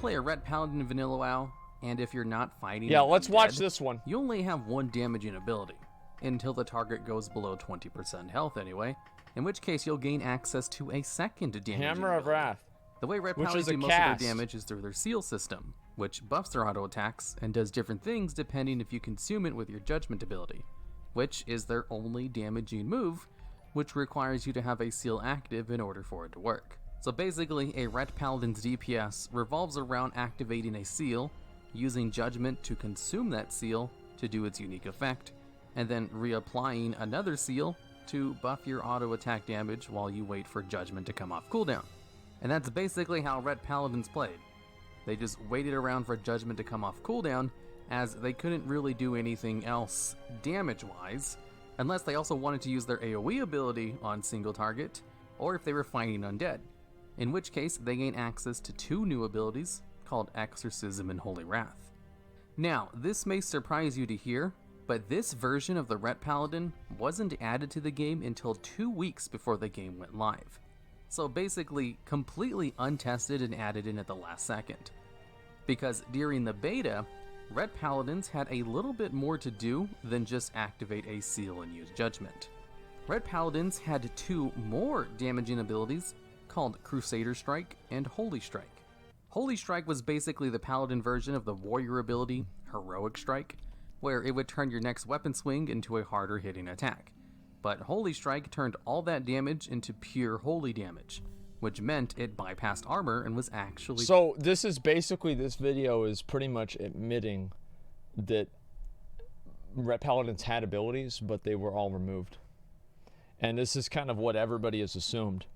play a Ret Paladin in Vanilla WoW, and if you're not fighting... Yeah, let's watch dead, this one. You only have one damaging ability, until the target goes below 20% health anyway, in which case you'll gain access to a second damaging Hammer of ability. Wrath. The way Ret which Paladins is a do most cast. of their damage is through their seal system, which buffs their auto attacks and does different things depending if you consume it with your judgment ability, which is their only damaging move, which requires you to have a seal active in order for it to work. So basically, a Ret Paladin's DPS revolves around activating a seal, using judgment to consume that seal to do its unique effect, and then reapplying another seal to buff your auto attack damage while you wait for judgment to come off cooldown. And that's basically how Ret Paladins played. They just waited around for judgment to come off cooldown, as they couldn't really do anything else damage-wise, unless they also wanted to use their AoE ability on single target, or if they were fighting undead, in which case they gain access to two new abilities called Exorcism and Holy Wrath. Now, this may surprise you to hear, but this version of the Ret Paladin wasn't added to the game until 2 weeks before the game went live. So basically, completely untested and added in at the last second. Because during the beta, Ret Paladins had a little bit more to do than just activate a seal and use judgment. Ret Paladins had two more damaging abilities called Crusader Strike and Holy Strike. Holy Strike was basically the Paladin version of the warrior ability Heroic Strike, where it would turn your next weapon swing into a harder hitting attack. But Holy Strike turned all that damage into pure holy damage, which meant it bypassed armor and was actually... So this is basically, this video is pretty much admitting that Ret Paladins had abilities, but they were all removed. And this is kind of what everybody has assumed.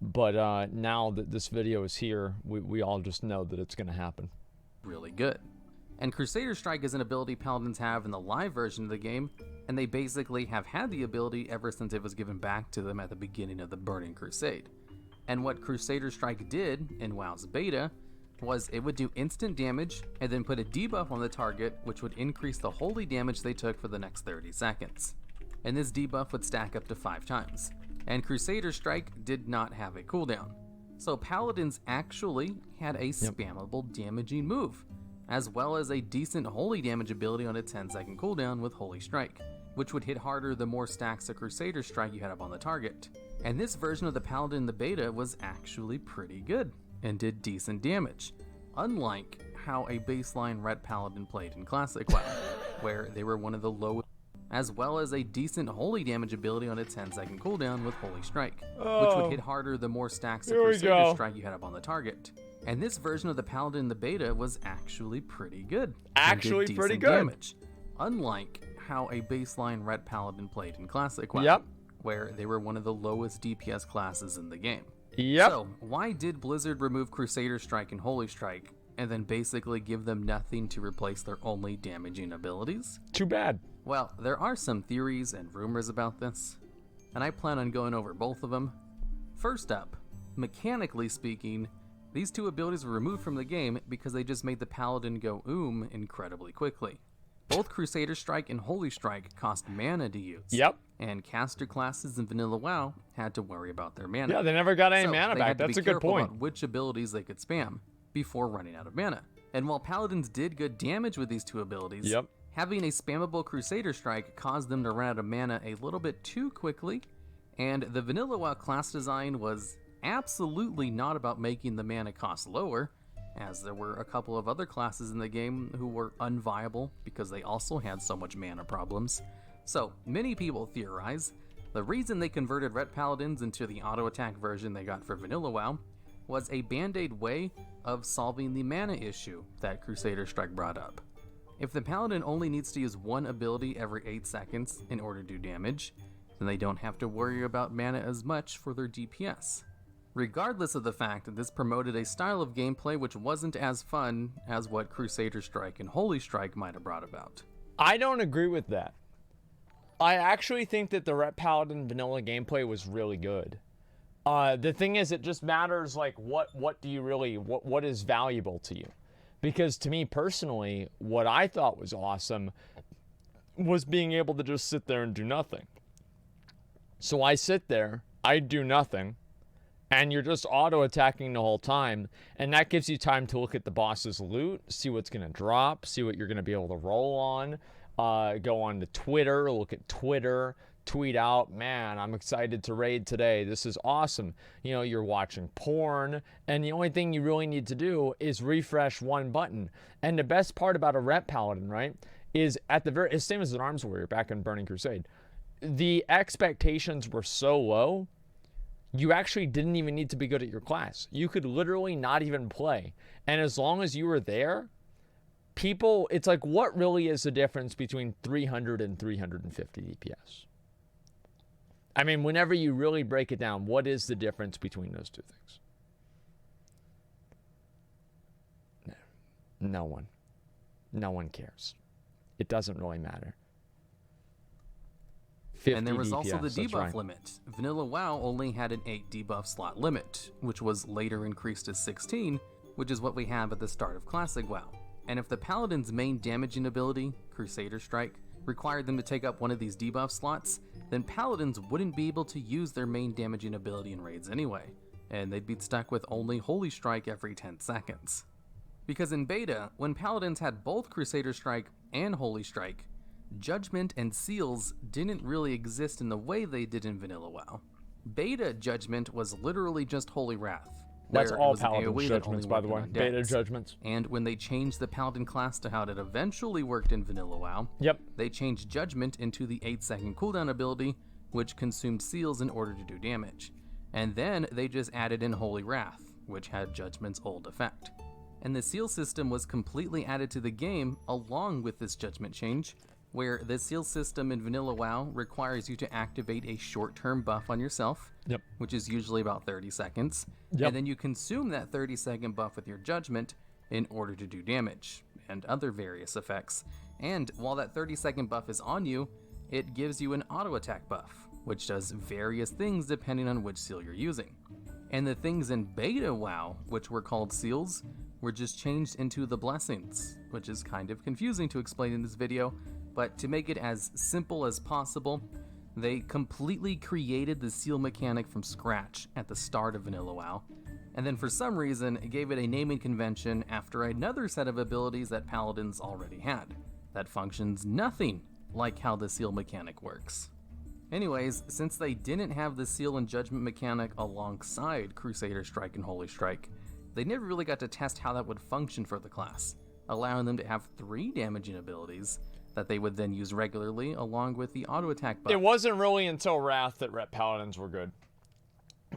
But now that this video is here, we all just know that it's going to happen. Really good. And Crusader Strike is an ability Paladins have in the live version of the game, and they basically have had the ability ever since it was given back to them at the beginning of the Burning Crusade. And what Crusader Strike did in WoW's beta was it would do instant damage and then put a debuff on the target, which would increase the holy damage they took for the next 30 seconds. And this debuff would stack up to 5 times. And Crusader Strike did not have a cooldown. So Paladins actually had a spammable damaging move, as well as a decent holy damage ability on a 10-second cooldown with Holy Strike, which would hit harder the more stacks of Crusader Strike you had up on the target. And this version of the Paladin in the beta was actually pretty good, and did decent damage, unlike how a baseline Ret Paladin played in Classic WoW, where they were one of the lowest, as well as a decent holy damage ability on a 10-second cooldown with Holy Strike, which would hit harder the more stacks of Crusader Strike you had up on the target. And this version of the Paladin in the beta was actually pretty good. Actually pretty good. Damage, unlike how a baseline Ret Paladin played in Classic WoW, where they were one of the lowest DPS classes in the game. So, why did Blizzard remove Crusader Strike and Holy Strike, and then basically give them nothing to replace their only damaging abilities? Too bad. Well, there are some theories and rumors about this, and I plan on going over both of them. First up, mechanically speaking, these two abilities were removed from the game because they just made the Paladin go incredibly quickly. Both Crusader Strike and Holy Strike cost mana to use. And caster classes in Vanilla WoW had to worry about their mana. Yeah, they never got any mana back. That's a good point. About which abilities they could spam before running out of mana. And while Paladins did good damage with these two abilities, having a spammable Crusader Strike caused them to run out of mana a little bit too quickly, and the Vanilla WoW class design was absolutely not about making the mana cost lower, as there were a couple of other classes in the game who were unviable because they also had so much mana problems. So many people theorize the reason they converted Ret Paladins into the auto attack version they got for Vanilla WoW was a band-aid way of solving the mana issue that Crusader Strike brought up. If the Paladin only needs to use one ability every 8 seconds in order to do damage, then they don't have to worry about mana as much for their DPS. Regardless of the fact that this promoted a style of gameplay which wasn't as fun as what Crusader Strike and Holy Strike might have brought about. I don't agree with that. I actually think that the Ret Paladin vanilla gameplay was really good. The thing is, it just matters like what do you really, what is valuable to you? Because to me personally, what I thought was awesome was being able to just sit there and do nothing. So I sit there, I do nothing, and you're just auto attacking the whole time, and that gives you time to look at the boss's loot, see what's going to drop, see what you're going to be able to roll on, go on to Twitter, look at Twitter, tweet out, man, I'm excited to raid today, this is awesome. You know, you're watching porn, and the only thing you really need to do is refresh one button. And the best part about a rep paladin, right, is at the very, it's same as an arms warrior back in Burning Crusade, the expectations were so low, you actually didn't even need to be good at your class. You could literally not even play. And as long as you were there, people, it's like, what really is the difference between 300 and 350 DPS? I mean, whenever you really break it down, what is the difference between those two things? No one. No one cares. It doesn't really matter. And there was also the DPS, debuff right. limit. Vanilla WoW only had an 8 debuff slot limit, which was later increased to 16, which is what we have at the start of Classic WoW. And if the Paladin's main damaging ability, Crusader Strike, required them to take up one of these debuff slots, then Paladins wouldn't be able to use their main damaging ability in raids anyway, and they'd be stuck with only Holy Strike every 10 seconds. Because in beta, when Paladins had both Crusader Strike and Holy Strike, Judgment and Seals didn't really exist in the way they did in Vanilla WoW. Beta Judgment was literally just Holy Wrath. That's where it all was an Paladin AoE that judgments, only by the worked way. on Beta decks. judgments. And when they changed the Paladin class to how it eventually worked in Vanilla WoW, Yep. they changed Judgment into the 8-second cooldown ability, which consumed Seals in order to do damage. And then they just added in Holy Wrath, which had Judgment's old effect. And the Seal system was completely added to the game along with this Judgment change, where the Seal system in Vanilla WoW requires you to activate a short-term buff on yourself, Yep. which is usually about 30 seconds, Yep. and then you consume that 30-second buff with your Judgment in order to do damage, and other various effects. And while that 30-second buff is on you, it gives you an auto-attack buff, which does various things depending on which seal you're using. And the things in Beta WoW, which were called seals, were just changed into the blessings, which is kind of confusing to explain in this video, but to make it as simple as possible, they completely created the seal mechanic from scratch at the start of Vanilla WoW, and then for some reason gave it a naming convention after another set of abilities that Paladins already had, that functions nothing like how the seal mechanic works. Anyways, since they didn't have the Seal and Judgment mechanic alongside Crusader Strike and Holy Strike, they never really got to test how that would function for the class, allowing them to have 3 damaging abilities that they would then use regularly along with the auto attack buff. It wasn't really until Wrath that Rep Paladins were good.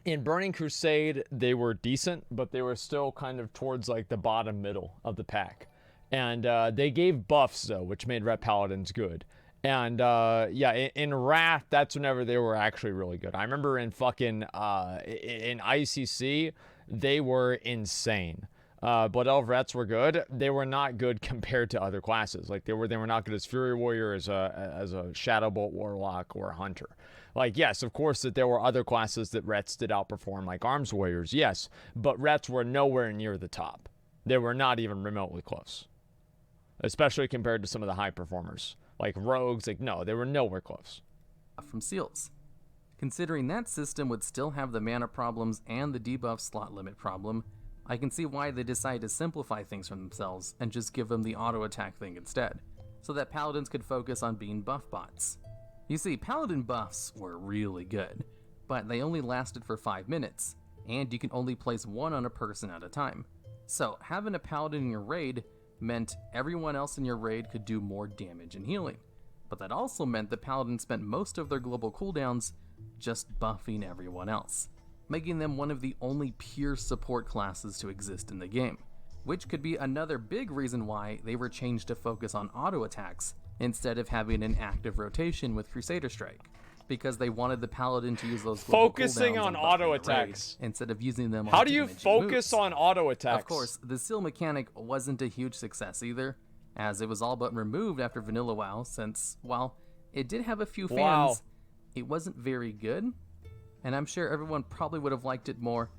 In Burning Crusade, they were decent, but they were still kind of towards like the bottom middle of the pack. And they gave buffs though, which made Rep Paladins good. And yeah, in Wrath, that's whenever they were actually really good. I remember in fucking in ICC, they were insane. But Elf Rets were good. They were not good compared to other classes. Like they were not good as Fury Warrior, as a Shadowbolt Warlock, or a Hunter. Like, yes, of course that there were other classes that Rets did outperform, like Arms Warriors, yes. But Rets were nowhere near the top. They were not even remotely close. Especially compared to some of the high performers. Like Rogues, like, no, they were nowhere close. From seals. Considering that system would still have the mana problems and the debuff slot limit problem, I can see why they decided to simplify things for themselves and just give them the auto attack thing instead, so that Paladins could focus on being buff bots. You see, Paladin buffs were really good, but they only lasted for 5 minutes, and you can only place one on a person at a time. So having a Paladin in your raid meant everyone else in your raid could do more damage and healing, but that also meant the Paladins spent most of their global cooldowns just buffing everyone else, making them one of the only pure support classes to exist in the game, which could be another big reason why they were changed to focus on auto attacks instead of having an active rotation with Crusader Strike, because they wanted the Paladin to use those global Focusing cooldowns on buffing auto the raid attacks. instead of using them on How do you damaging focus moves. on auto attacks? Of course, the seal mechanic wasn't a huge success either, as it was all but removed after Vanilla WoW, since, while it did have a few fans, Wow. it wasn't very good, and I'm sure everyone probably would have liked it more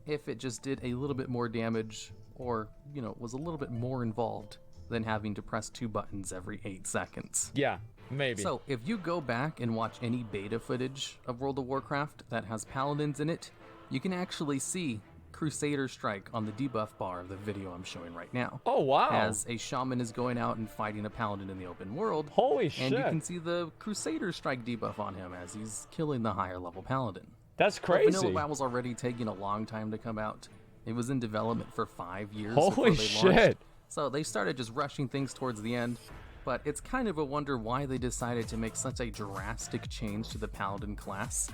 if it just did a little bit more damage, or, you know, was a little bit more involved than having to press 2 buttons every 8 seconds. Yeah, maybe. So, if you go back and watch any beta footage of World of Warcraft that has Paladins in it, You can actually see Crusader Strike on the debuff bar of the video I'm showing right now. Oh, wow. As a shaman is going out and fighting a paladin in the open world. Holy shit. And you can see the Crusader Strike debuff on him as he's killing the higher level paladin. That's But crazy. Vanilla WoW was already taking a long time to come out. It was in development for 5 years Holy before they shit. launched. So they started just rushing things towards the end. But it's kind of a wonder why they decided to make such a drastic change to the paladin class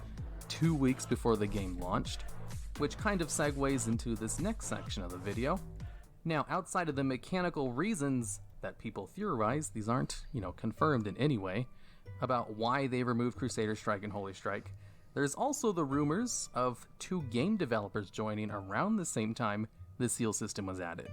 2 weeks before the game launched, which kind of segues into this next section of the video. Now, outside of the mechanical reasons that people theorize, these aren't, confirmed in any way, about why they removed Crusader Strike and Holy Strike, there's also the rumors of 2 game developers joining around the same time the seal system was added.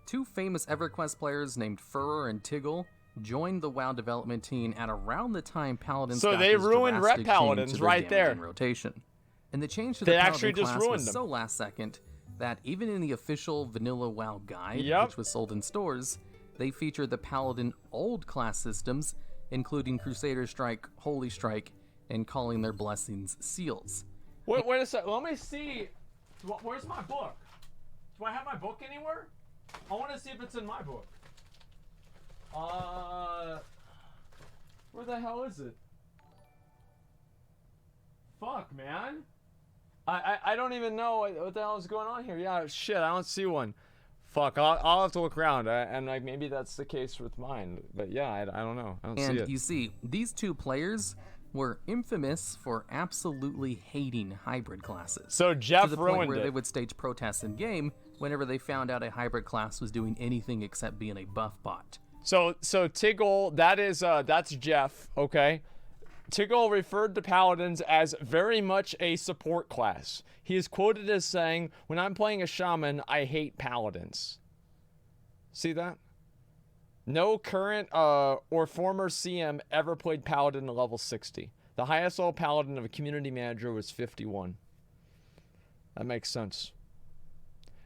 2 famous EverQuest players named Furor and Tiggle joined the WoW development team at around the time Paladins So got they this ruined drastic Ret Paladins change to their right there. damage and rotation. And the change to They the actually Paladin just class ruined was them. so last second that even in the official Vanilla WoW guide, Yep. which was sold in stores, they featured the Paladin old class systems, including Crusader Strike, Holy Strike, and calling their blessings seals. Wait a sec. Let me see. Where's my book? Do I have my book anywhere? I want to see if it's in my book. Where the hell is it? Fuck, man. I don't even know what the hell is going on here. Yeah, shit, I don't see one. Fuck, I'll have to look around, and like maybe that's the case with mine. But yeah, I don't know. I don't see And it. you see, these 2 players were infamous for absolutely hating hybrid classes. So Jeff to the point ruined where it. they would stage protests in game whenever they found out a hybrid class was doing anything except being a buff bot. So Tiggle, that's Jeff, okay? Tiggle referred to Paladins as very much a support class. He is quoted as saying, "When I'm playing a shaman, I hate Paladins." See that? No current or former CM ever played Paladin at level 60. The highest level Paladin of a community manager was 51. That makes sense.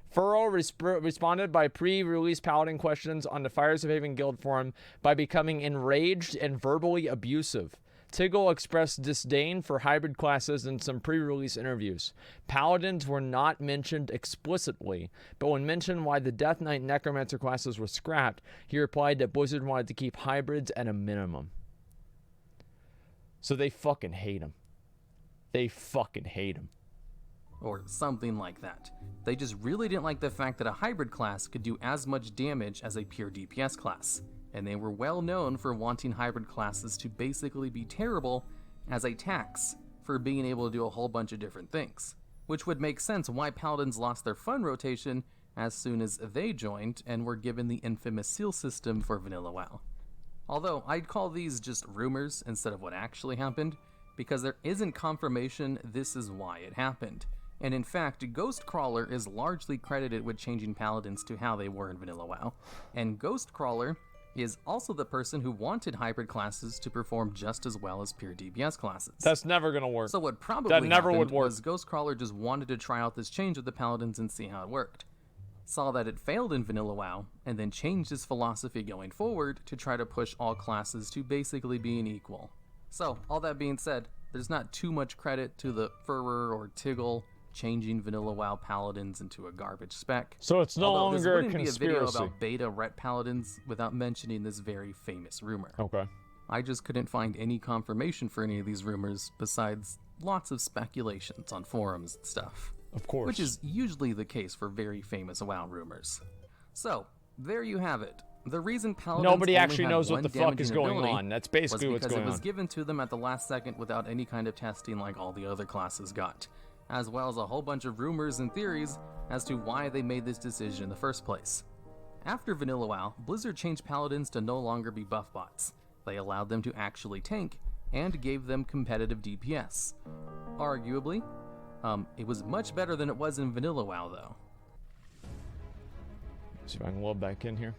Furrow responded by pre-release Paladin questions on the Fires of Haven Guild forum by becoming enraged and verbally abusive. Tiggle expressed disdain for hybrid classes in some pre-release interviews. Paladins were not mentioned explicitly, but when mentioned why the Death Knight Necromancer classes were scrapped, he replied that Blizzard wanted to keep hybrids at a minimum. So they fucking hate him. They fucking hate him. Or something like that. They just really didn't like the fact that a hybrid class could do as much damage as a pure DPS class. And they were well known for wanting hybrid classes to basically be terrible as a tax for being able to do a whole bunch of different things. Which would make sense why Paladins lost their fun rotation as soon as they joined and were given the infamous seal system for Vanilla WoW. Although I'd call these just rumors instead of what actually happened, because there isn't confirmation this is why it happened. And in fact, Ghostcrawler is largely credited with changing Paladins to how they were in Vanilla WoW. And Ghostcrawler is also the person who wanted hybrid classes to perform just as well as pure DPS classes. That's never gonna work. So what probably That never happened would work. was Ghostcrawler just wanted to try out this change with the Paladins and see how it worked. Saw that it failed in Vanilla WoW, and then changed his philosophy going forward to try to push all classes to basically being equal. So, all that being said, there's not too much credit to the Furor or Tiggle changing Vanilla WoW Paladins into a garbage spec. So it's no Although this longer a wouldn't be a video conspiracy. about beta Ret Paladins without mentioning this very famous rumor. Okay. I just couldn't find any confirmation for any of these rumors besides lots of speculations on forums and stuff. Of course. Which is usually the case for very famous WoW rumors. So, there you have it. The reason Paladins Nobody only actually had knows what one the fuck is damaging going ability on. That's basically was what's because going it was on. given to them at the last second without any kind of testing like all the other classes got, as well as a whole bunch of rumors and theories as to why they made this decision in the first place. After Vanilla WoW, Blizzard changed Paladins to no longer be buff bots. They allowed them to actually tank, and gave them competitive DPS. Arguably, it was much better than it was in Vanilla WoW though. See if I can load back in here.